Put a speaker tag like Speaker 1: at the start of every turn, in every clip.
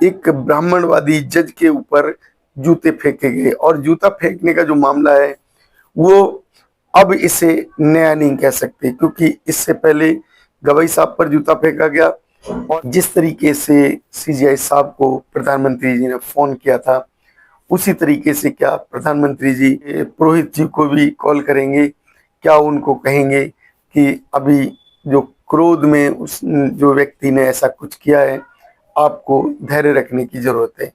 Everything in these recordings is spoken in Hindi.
Speaker 1: एक ब्राह्मणवादी जज के ऊपर जूते फेंके गए। और जूता फेंकने का जो मामला है वो अब इसे नया नहीं कह सकते, क्योंकि इससे पहले गवई साहब पर जूता फेंका गया। और जिस तरीके से सीजीआई साहब को प्रधानमंत्री जी ने फोन किया था, उसी तरीके से क्या प्रधानमंत्री जी पुरोहित जी को भी कॉल करेंगे? क्या उनको कहेंगे कि अभी जो क्रोध में उस जो व्यक्ति ने ऐसा कुछ किया है, आपको धैर्य रखने की जरूरत है।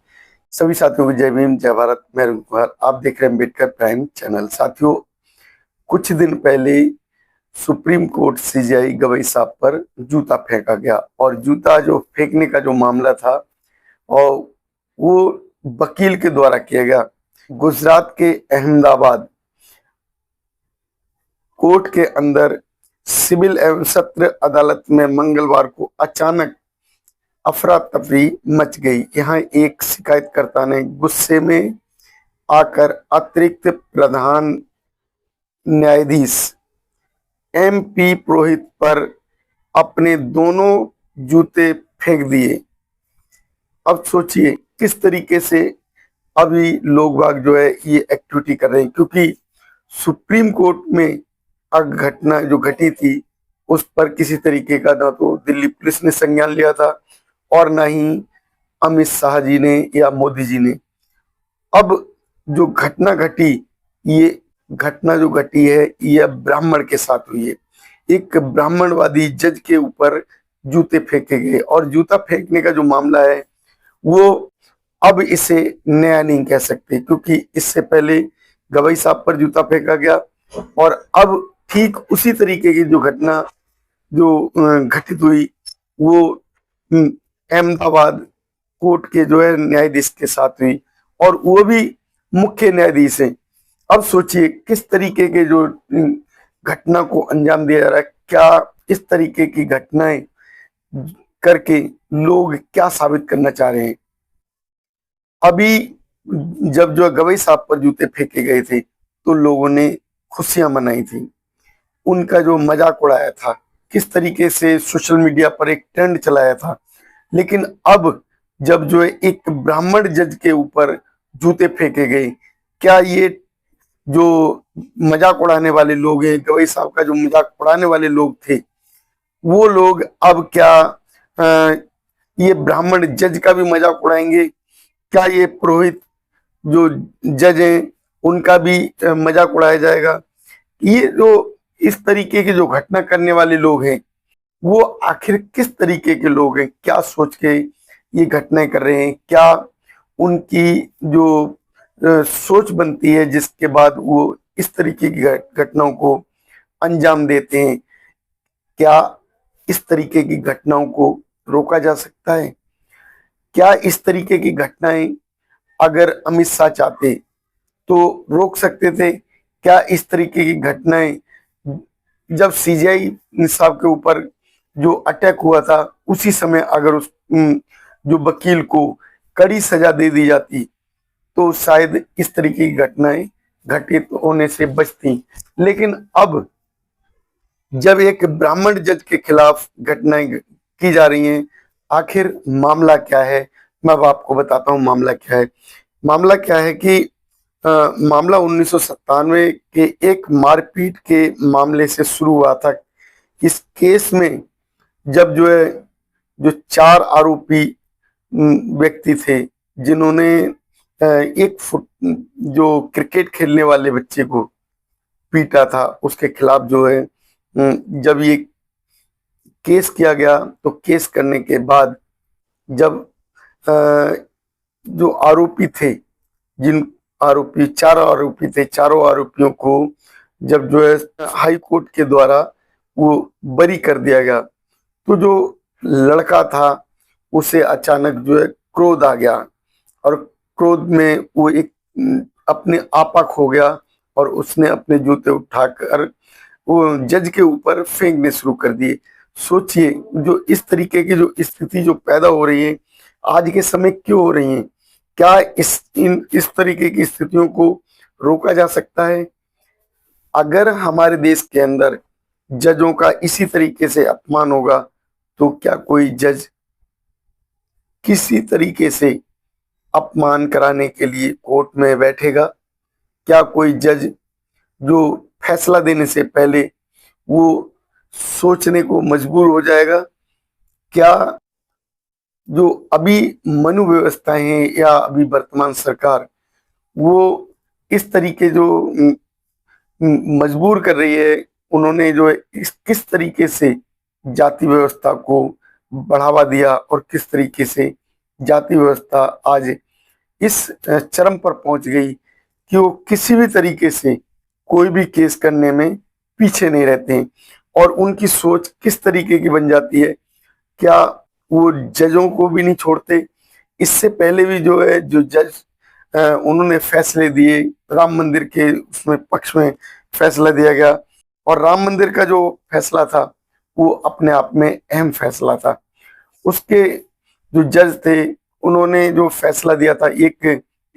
Speaker 1: सभी साथियों को जय भीम, जय भारत। मैं अरुण कुमार, आप देख रहे हैं अम्बेडकर प्राइम चैनल। साथियों, कुछ दिन पहले सुप्रीम कोर्ट सीजीआई गवई साहब पर जूता फेंका गया। और जूता जो फेंकने का जो मामला था, और वो वकील के द्वारा किया गया। गुजरात के अहमदाबाद कोर्ट के अंदर सिविल एवं सत्र अदालत में मंगलवार को अचानक अफरा तफरी मच गई। यहाँ एक शिकायतकर्ता ने गुस्से में आकर अतिरिक्त प्रधान न्यायाधीश MP पुरोहित पर अपने दोनों जूते फेंक दिए। अब सोचिए किस तरीके से अभी लोग बाग जो है ये एक्टिविटी कर रहे हैं, क्योंकि सुप्रीम कोर्ट में घटना जो घटी थी उस पर किसी तरीके का ना तो दिल्ली पुलिस ने संज्ञान लिया था और ना ही अमित शाह जी ने या मोदी जी ने। अब जो घटना घटी, ये घटना जो घटी है ये ब्राह्मण के साथ हुई है। एक ब्राह्मणवादी जज के ऊपर जूते फेंके गए। और जूता फेंकने का जो मामला है वो अब इसे नया नहीं कह सकते, क्योंकि इससे पहले गवई साहब पर जूता फेंका गया। और अब ठीक उसी तरीके की जो घटना जो घटित हुई वो अहमदाबाद कोर्ट के जो है न्यायाधीश के साथ हुई, और वो भी मुख्य न्यायाधीश हैं। अब सोचिए किस तरीके के जो घटना को अंजाम दिया जा रहा है, क्या इस तरीके की घटनाएं करके लोग क्या साबित करना चाह रहे हैं। अभी जब जो गवई साहब पर जूते फेंके गए थे तो लोगों ने खुशियां मनाई थी, उनका जो मजाक उड़ाया था, किस तरीके से सोशल मीडिया पर एक ट्रेंड चलाया था। लेकिन अब जब जो है एक ब्राह्मण जज के ऊपर जूते फेंके गए, क्या ये जो मजाक उड़ाने वाले लोग हैं, गवई साहब का जो मजाक उड़ाने वाले लोग थे, वो लोग अब क्या ये ब्राह्मण जज का भी मजाक उड़ाएंगे? क्या ये पुरोहित जो जज हैं उनका भी मजाक उड़ाया जाएगा? ये जो इस तरीके के जो घटना करने वाले लोग हैं वो आखिर किस तरीके के लोग हैं, क्या सोच के ये घटनाएं कर रहे हैं? क्या उनकी जो सोच बनती है जिसके बाद वो इस तरीके की घटनाओं को अंजाम देते हैं? क्या इस तरीके की घटनाओं को रोका जा सकता है? क्या इस तरीके की घटनाएं अगर अमित शाह चाहते तो रोक सकते थे? क्या इस तरीके की घटनाएं जब सीजीआई साहब के ऊपर जो अटैक हुआ था उसी समय अगर उस जो वकील को कड़ी सजा दे दी जाती तो शायद इस तरीके की घटनाएं घटित होने से बचती। लेकिन अब जब एक ब्राह्मण जज के खिलाफ घटनाएं की जा रही हैं, आखिर मामला क्या है? मैं अब आपको बताता हूँ मामला क्या है। मामला क्या है कि मामला 1997 के एक मारपीट के मामले से शुरू हुआ था। इस केस में जब जो है जो 4 आरोपी व्यक्ति थे जिन्होंने 1 फुट जो क्रिकेट खेलने वाले बच्चे को पीटा था, उसके खिलाफ जो है जब ये केस किया गया तो केस करने के बाद जब जो आरोपी थे, जिन आरोपी 4 आरोपी थे, चारों आरोपियों को जब जो है हाई कोर्ट के द्वारा वो बरी कर दिया गया, तो जो लड़का था उसे अचानक जो है क्रोध आ गया। और क्रोध में वो एक अपने आपा खो गया और उसने अपने जूते उठाकर वो जज के ऊपर फेंकने शुरू कर दिए। सोचिए जो इस तरीके की जो स्थिति जो पैदा हो रही है आज के समय क्यों हो रही है? क्या इस तरीके की स्थितियों को रोका जा सकता है? अगर हमारे देश के अंदर जजों का इसी तरीके से अपमान होगा तो क्या कोई जज किसी तरीके से अपमान कराने के लिए कोर्ट में बैठेगा? क्या कोई जज जो फैसला देने से पहले वो सोचने को मजबूर हो जाएगा? क्या जो अभी मनु व्यवस्थाएं हैं या अभी वर्तमान सरकार, वो इस तरीके जो मजबूर कर रही है, उन्होंने जो है किस तरीके से जाति व्यवस्था को बढ़ावा दिया और किस तरीके से जाति व्यवस्था आज इस चरम पर पहुंच गई कि वो किसी भी तरीके से कोई भी केस करने में पीछे नहीं रहते हैं। और उनकी सोच किस तरीके की बन जाती है, क्या वो जजों को भी नहीं छोड़ते? इससे पहले भी जो है जो जज उन्होंने फैसले दिए, राम मंदिर के उसमें पक्ष में फैसला दिया गया, और राम मंदिर का जो फैसला था वो अपने आप में अहम फैसला था। उसके जो जज थे उन्होंने जो फैसला दिया था, एक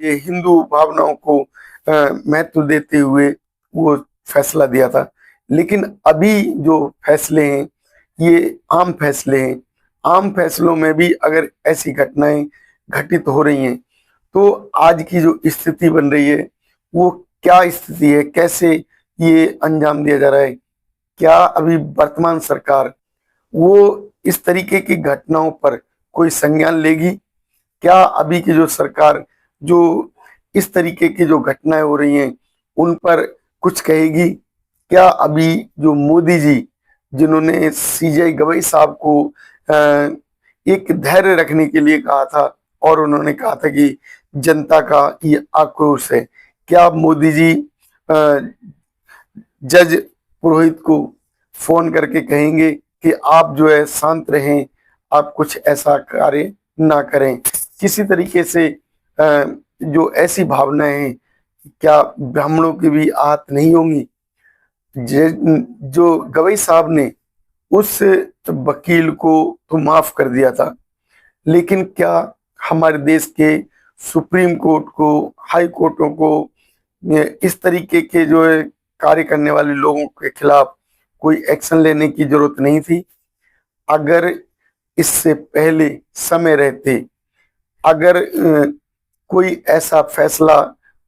Speaker 1: ये हिंदू भावनाओं को महत्व देते हुए वो फैसला दिया था। लेकिन अभी जो फैसले हैं ये आम फैसले हैं। आम फैसलों में भी अगर ऐसी घटनाएं घटित हो रही हैं तो आज की जो स्थिति बन रही है वो क्या स्थिति है, कैसे ये अंजाम दिया जा रहा है? क्या अभी वर्तमान सरकार वो इस तरीके की घटनाओं पर कोई संज्ञान लेगी? क्या अभी की जो सरकार जो इस तरीके की जो घटनाएं हो रही हैं उन पर कुछ कहेगी? क्या अभी जो मोदी जी जिन्होंने सीजे गवई साहब को एक धैर्य रखने के लिए कहा था और उन्होंने कहा था कि जनता का ये आक्रोश है, क्या मोदी जी जज पुरोहित को फोन करके कहेंगे कि आप जो है शांत रहें, आप कुछ ऐसा कार्य ना करें? किसी तरीके से जो ऐसी भावनाएं हैं, क्या ब्राह्मणों की भी आहत नहीं होंगी? जो गवई साहब ने उस वकील को तो माफ कर दिया था, लेकिन क्या हमारे देश के सुप्रीम कोर्ट को, हाई कोर्टों को इस तरीके के जो है कार्य करने वाले लोगों के खिलाफ कोई एक्शन लेने की जरूरत नहीं थी? अगर इससे पहले समय रहते, अगर कोई ऐसा फैसला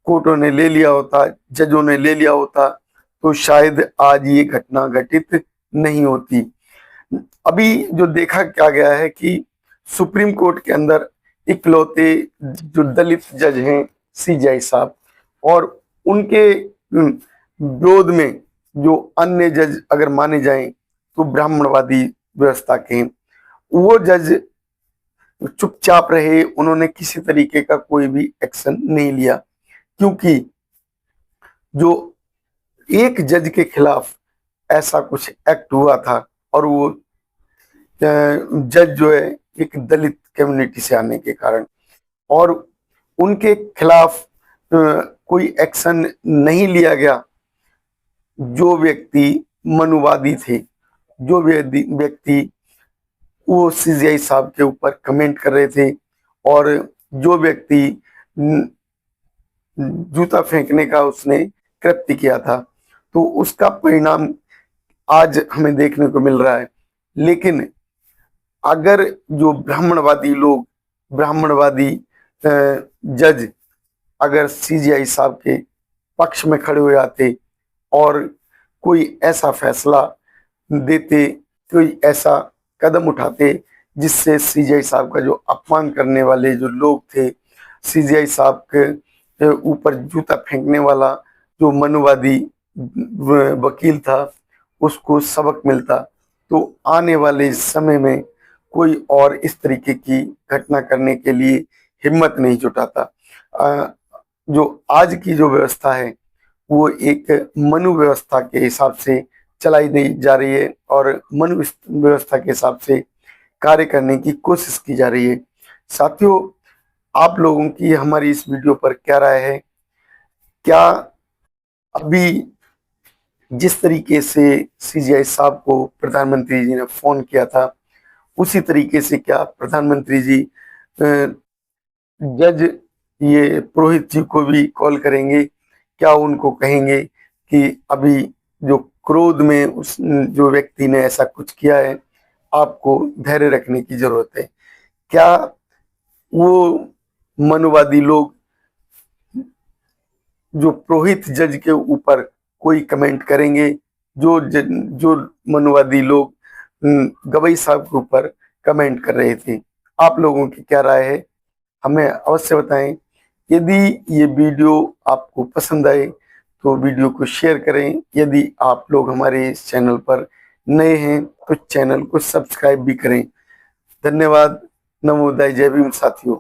Speaker 1: कोर्टों ने ले लिया होता, जजों ने ले लिया होता, तो शायद आज ये घटना घटित नहीं होती। अभी जो देखा क्या गया है कि सुप्रीम कोर्ट के अंदर इकलौते जो दलित जज हैं सीजेआई साहब, और उनके विरोध में जो अन्य जज अगर माने जाएं तो ब्राह्मणवादी व्यवस्था के हैं, वो जज चुपचाप रहे, उन्होंने किसी तरीके का कोई भी एक्शन नहीं लिया, क्योंकि जो एक जज के खिलाफ ऐसा कुछ एक्ट हुआ था और वो जज जो है एक दलित कम्युनिटी से आने के कारण, और उनके खिलाफ कोई एक्शन नहीं लिया गया। जो व्यक्ति मनुवादी थे, जो व्यक्ति वो सीजेआई साहब के ऊपर कमेंट कर रहे थे, और जो व्यक्ति जूता फेंकने का उसने कृत्य किया था, तो उसका परिणाम आज हमें देखने को मिल रहा है। लेकिन अगर जो ब्राह्मणवादी लोग, ब्राह्मणवादी जज अगर सीजेआई साहब के पक्ष में खड़े हो जाते और कोई ऐसा फैसला देते, कोई ऐसा कदम उठाते जिससे सीजेआई साहब का जो अपमान करने वाले जो लोग थे, सीजेआई साहब के ऊपर जूता फेंकने वाला जो मनुवादी वकील था, उसको सबक मिलता, तो आने वाले समय में कोई और इस तरीके की घटना करने के लिए हिम्मत नहीं जुटाता। जो आज की जो व्यवस्था है वो एक मनु व्यवस्था के हिसाब से चलाई नहीं जा रही है और मनु व्यवस्था के हिसाब से कार्य करने की कोशिश की जा रही है। साथियों, आप लोगों की हमारी इस वीडियो पर क्या राय है? क्या अभी जिस तरीके से सीजेआई साहब को प्रधानमंत्री जी ने फोन किया था, उसी तरीके से क्या प्रधानमंत्री जी जज ये पुरोहित जी को भी कॉल करेंगे? क्या उनको कहेंगे कि अभी जो क्रोध में उस जो व्यक्ति ने ऐसा कुछ किया है, आपको धैर्य रखने की जरूरत है? क्या वो मनुवादी लोग जो पुरोहित जज के ऊपर कोई कमेंट करेंगे, जो मनुवादी लोग गवई साहब के ऊपर कमेंट कर रहे थे। आप लोगों की क्या राय है, हमें अवश्य बताएं। यदि ये वीडियो आपको पसंद आए तो वीडियो को शेयर करें। यदि आप लोग हमारे इस चैनल पर नए हैं तो चैनल को सब्सक्राइब भी करें। धन्यवाद। नमोदय। जय भीम साथियों।